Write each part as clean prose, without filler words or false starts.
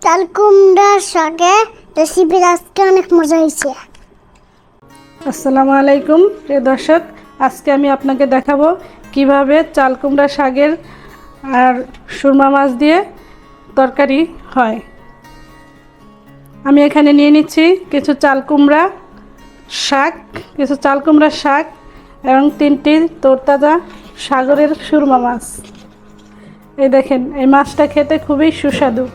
চাল কুমড়ার শাকের রেসিপি আজকে অনেক মজা হয়েছে। আসসালামু আলাইকুম প্রিয় দর্শক, আজকে আমি আপনাকে দেখাবো কিভাবে চাল কুমড়া শাকের আর সুরমা মাছ দিয়ে তরকারি হয়। আমি এখানে নিয়ে নিচ্ছি কিছু চাল কুমড়ার শাক এবং 3টি তরতাজা সাগরের সুরমা মাছ। এই দেখেন, এই মাছটা খেতে খুবই সুস্বাদু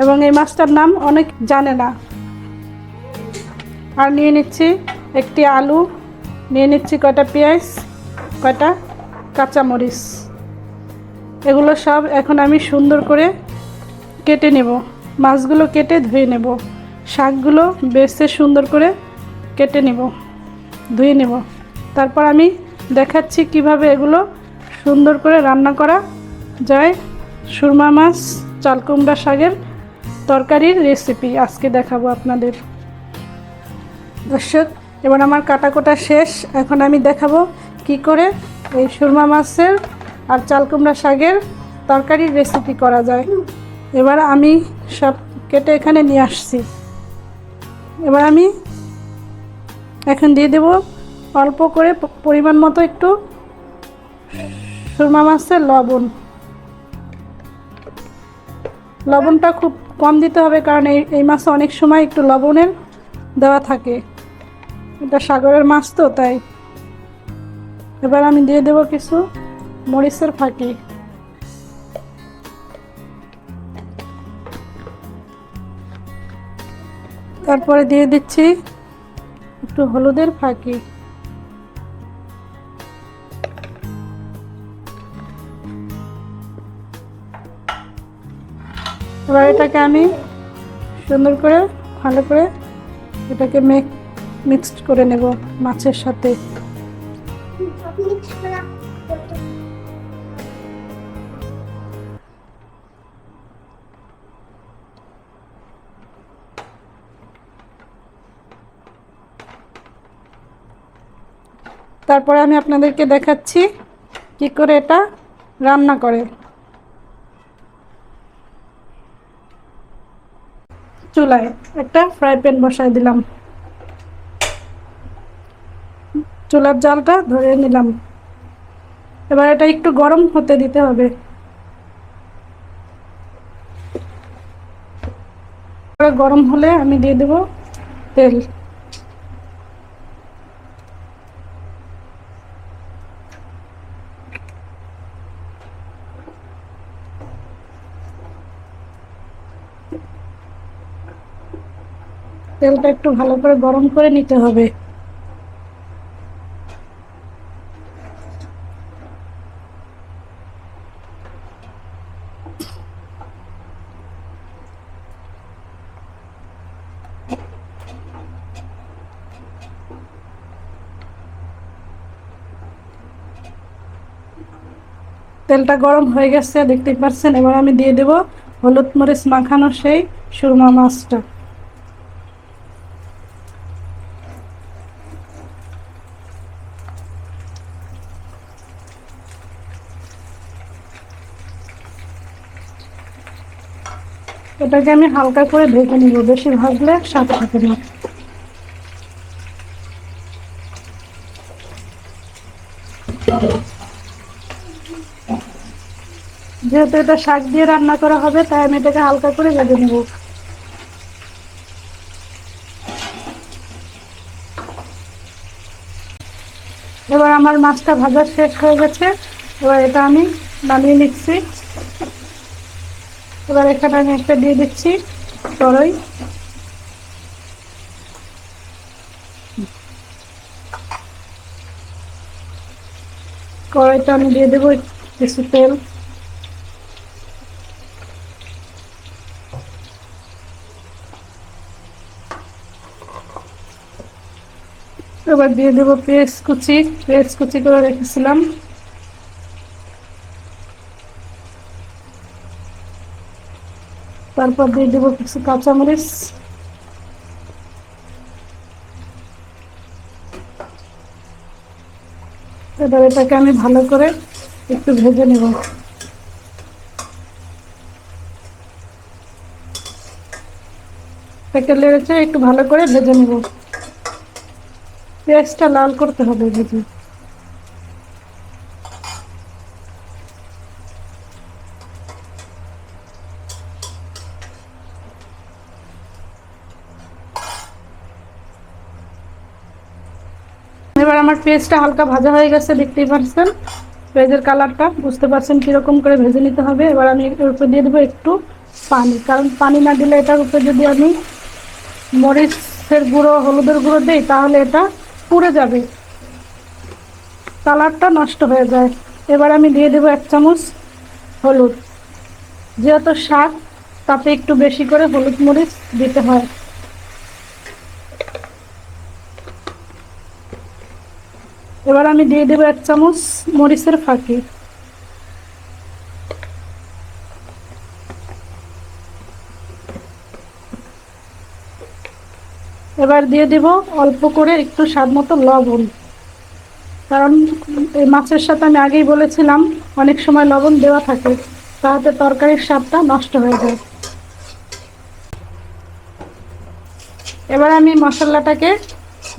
এবং এই মাছটার নাম অনেক জানে না। আর নিয়ে নিচ্ছি একটি আলু, নিয়ে নিচ্ছি কয়টা পেঁয়াজ, কয়টা কাঁচামরিচ। এগুলো সব এখন আমি সুন্দর করে কেটে নেব। মাছগুলো কেটে ধুয়ে নেব, শাকগুলো বেছে সুন্দর করে কেটে নেব, ধুয়ে নেব। তারপর আমি দেখাচ্ছি কিভাবে এগুলো সুন্দর করে রান্না করা যায়। সুরমা মাছ চাল কুমড়া শাকের তরকারির রেসিপি আজকে দেখাবো আপনাদের। দর্শক, এবার আমার কাটা শেষ। এখন আমি দেখাবো কি করে এই সুরমা মাছের আর চাল কুমড়া শাকের তরকারির রেসিপি করা যায়। এবার আমি সব কেটে এখানে নিয়ে আসছি। এবার আমি এখন দিয়ে দেব অল্প করে পরিমাণ মতো একটু সুরমা মাছের লবণটা খুব কম দিতে হবে, কারণ এই মাছে অনেক সময় একটু লবণের দেওয়া থাকে, এটা সাগরের মাছ তো তাই। এবার আমি দিয়ে দেব কিছু মরিচের ফাঁকি, তারপরে দিয়ে দিচ্ছি একটু হলুদের ফাঁকি। এবার এটাকে আমি সুন্দর করে ভালো করে এটাকে মিক্সড করে নেব মাছের সাথে। তারপরে আমি আপনাদেরকে দেখাচ্ছি কি করে এটা রান্না করে। চুলায় একটা ফ্রাই প্যান বসাই দিলাম, চুলার জালটা ধরে নিলাম। এবার এটা একটু গরম হতে দিতে হবে। গরম হলে আমি দিয়ে দেব তেল। তেলটা একটু ভালো করে গরম করে নিতে হবে। তেলটা গরম হয়ে গেছে দেখতেই পাচ্ছেন। এবার আমি দিয়ে দেব হলুদ মরিচ মাখানো সেই সুরমা মাছটা। এটাকে আমি হালকা করে ঢেকে নিব, বেশি ভাজলে স্বাদ থাকে না। যেহেতু এটা শাক দিয়ে রান্না করা হবে, তাই আমি এটাকে হালকা করে ভেজে নেব। এবার আমার মাছটা ভাজা শেষ হয়ে গেছে। এবার এটা আমি নামিয়ে নিচ্ছি। এবার এখানে আমি একটা দিয়ে দিচ্ছি কড়াই। কড়াইটা আমি দিয়ে দেবো কিছু তেল। এবার দিয়ে দেবো পেঁয়াজ কুচি করে রেখেছিলাম। তারপর দিয়ে দেবো কিছু কাঁচামরিচ। এবার এটাকে আমি ভালো করে একটু ভেজে নেব। একটা লেড়েছে একটু ভালো করে ভেজে নেব। পেঁয়াজটা লাল করতে হবে ভেজে। এবার আমার পেঁয়াজটা হালকা ভাজা হয়ে গেছে, দেখতেই পাচ্ছেন পেঁয়াজের কালারটা, বুঝতে পারছেন কিরকম করে ভেজে নিতে হবে। এবার আমি এর উপরে দিয়ে দেবো একটু পানি, কারণ পানি না দিলে এটার উপরে যদি আমি মরিচের গুঁড়ো হলুদের গুঁড়ো দিই তাহলে এটা পুড়ে যাবে, কালারটা নষ্ট হয়ে যায়। এবার আমি দিয়ে দেবো 1 চামচ হলুদ, যেহেতু শাক তাতে একটু বেশি করে হলুদ মরিচ দিতে হয়। এবার আমি দিয়ে দেবো 1 চামচ মরিচের ফাঁকি। এবার দিয়ে দিব অল্প করে একটু স্বাদ মতো লবণ, কারণ এই মাছের সাথে আমি আগেই বলেছিলাম অনেক সময় লবণ দেওয়া থাকে, তাতে তরকারির স্বাদটা নষ্ট হয়ে যায়। এবার আমি মশলাটাকে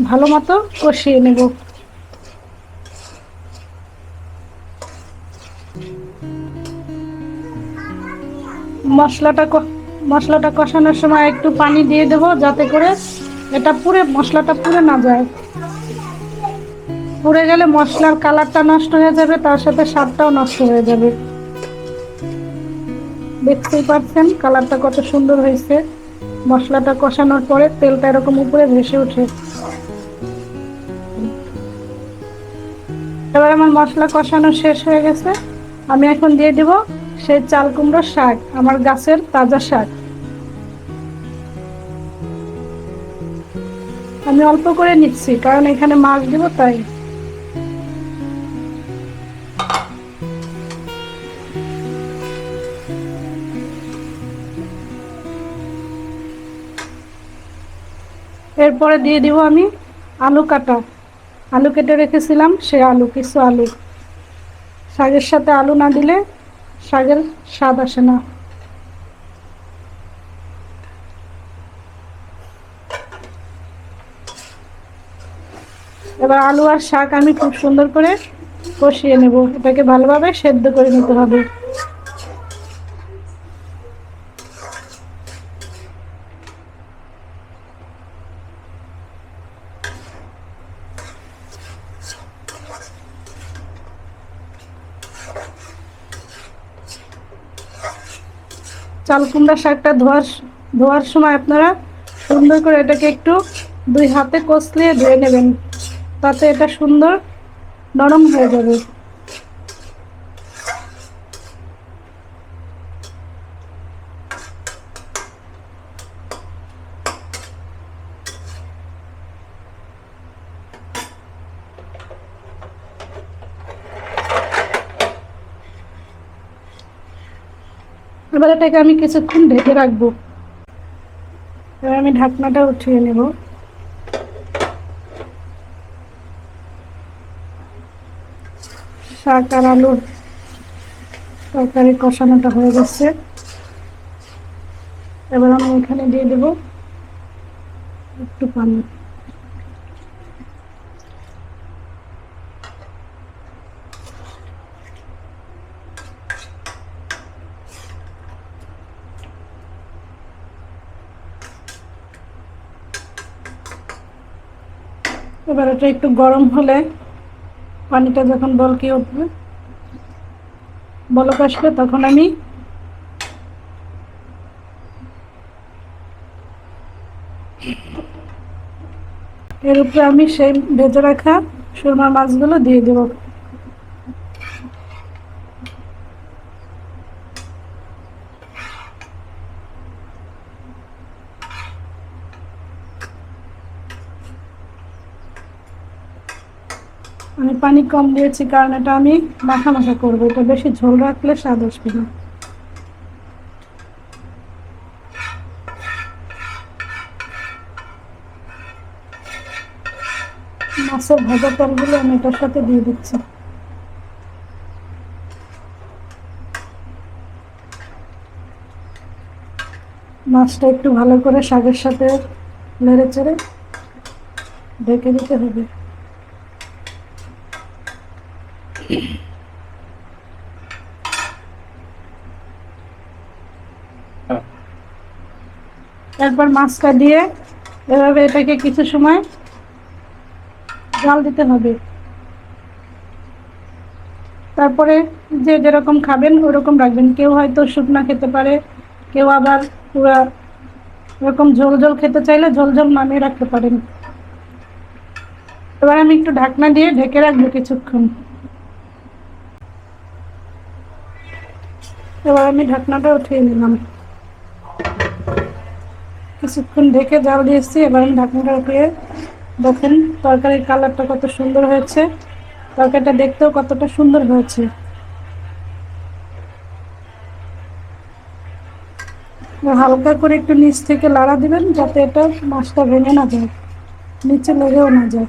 ভালো মতো কষিয়ে নেব। মশলাটা কষানোর সময় একটু পানি দিয়ে দেব, যাতে করে এটা মশলাটা পুড়ে না যায়। পুড়ে গেলে মশলার কালারটা নষ্ট হয়ে যাবে, তার সাথে স্বাদটাও নষ্ট হয়ে যাবে। দেখতেই পাচ্ছেন কালারটা কত সুন্দর হয়েছে। মশলাটা কষানোর পরে তেলটা এরকম উপরে ভেসে ওঠে। এবার আমার মশলা কষানো শেষ হয়ে গেছে, আমি এখন দিয়ে দিব সেই চাল কুমড়োর শাক, আমার গাছের তাজা শাক। আমি অল্প করে নিচ্ছি কারণ এখানে মাছ দিব তাই। এরপরে দিয়ে দিব আমি আলু কাটা, আলু কেটে রেখেছিলাম সে কিছু আলু। শাকের সাথে আলু না দিলে শাকের স্বাদ আসে না। এবার আলু আর শাক আমি খুব সুন্দর করে কষিয়ে নেব, এটাকে ভালোভাবে সেদ্ধ করে নিতে হবে। চাল কুমড়া শাকটা ধোয়ার সময় আপনারা সুন্দর করে এটাকে একটু 2 হাতে কষলিয়ে ধুয়ে নেবেন, তাতে এটা সুন্দর নরম হয়ে যাবে। এবার এটাকে আমি কিছুক্ষণ ঢেকে রাখবো। এবার আমি ঢাকনাটা উঠিয়ে নেব। শাক আর আলুর তরকারি কষানোটা হয়ে গেছে। এবার আমি এখানে দিয়ে দেব একটু পানি। এবার এটা একটু গরম হলে, পানিটা যখন বলকে উঠবে, বলক আসবে, তখন আমি এর উপরে সেই ভেজে রাখা সুরমা মাছগুলো দিয়ে দেব। আমি পানি কম দিয়েছি কারণ এটা আমি মাখা মাখা করবো, এটা বেশি ঝোল রাখলে স্বাদ আসবে না। মাছের ভাজা তেলগুলো আমি এটার সাথে দিয়ে দিচ্ছি। মাছটা একটু ভালো করে শাকের সাথে নেড়ে চেড়ে ঢেকে দিতে হবে। একবার মাছটা দিয়ে এভাবে এটাকে কিছু সময় জাল দিতে হবে। তারপরে যে যেরকম খাবেন ওরকম রাখবেন। কেউ হয়তো শুকনা খেতে পারে, কেউ আবার পুরা এরকম ঝোল ঝোল খেতে চাইলে ঝোল ঝোল নামিয়ে রাখতে পারেন। এবার আমি একটু ঢাকনা দিয়ে ঢেকে রাখবো কিছুক্ষণ। এবার আমি ঢাকনাটা উঠিয়ে নিলাম। কিছুক্ষণ ঢেকে জাল দিয়েছি। এবার আমি ঢাকনাটা উঠিয়ে দেখেন তরকারির কালারটা কত সুন্দর হয়েছে, তরকারিটা দেখতেও কতটা সুন্দর হয়েছে। হালকা করে একটু নিচ থেকে লাড়া দিবেন যাতে এটা মাছটা ভেঙে না যায়, নিচে লেগেও না যায়।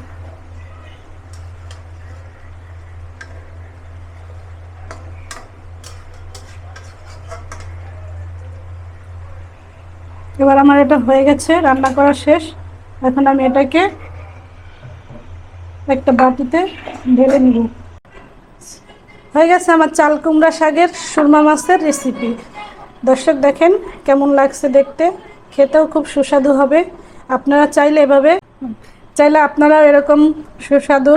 এবার আমার এটা হয়ে গেছে, রান্না করা শেষ। এখন আমি এটাকে একটা বাটিতে ঢেলে নিব। হয়ে গেছে আমার চাল কুমড়া শাকের সুরমা মাছের রেসিপি। দর্শক দেখেন কেমন লাগছে দেখতে, খেতেও খুব সুস্বাদু হবে। আপনারা চাইলে আপনারাও এরকম সুস্বাদু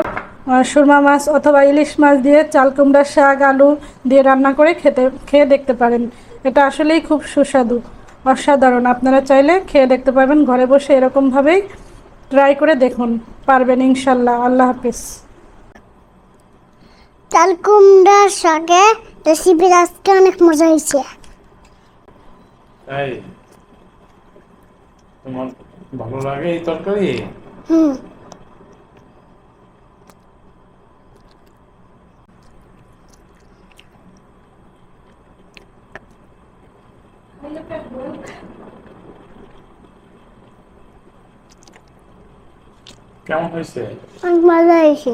সুরমা মাছ অথবা ইলিশ মাছ দিয়ে চাল কুমড়ার শাক আলু দিয়ে রান্না করে খেয়ে দেখতে পারেন। এটা আসলেই খুব সুস্বাদু, অসাধারণ। আপনারা চাইলে খেয়ে দেখতে পারবেন ঘরে বসে, এরকমভাবেই ট্রাই করে দেখুন, পারবেন ইনশাল্লাহ। আল্লাহ হাফিজ। চাল কুমড়ার শাকের রেসিপিটা আজকে অনেক মজা হয়েছে। তাই তোমার ভালো লাগে এই তরকারি? হুম। কেমন হয়েছে? অনেক মজা হয়েছে।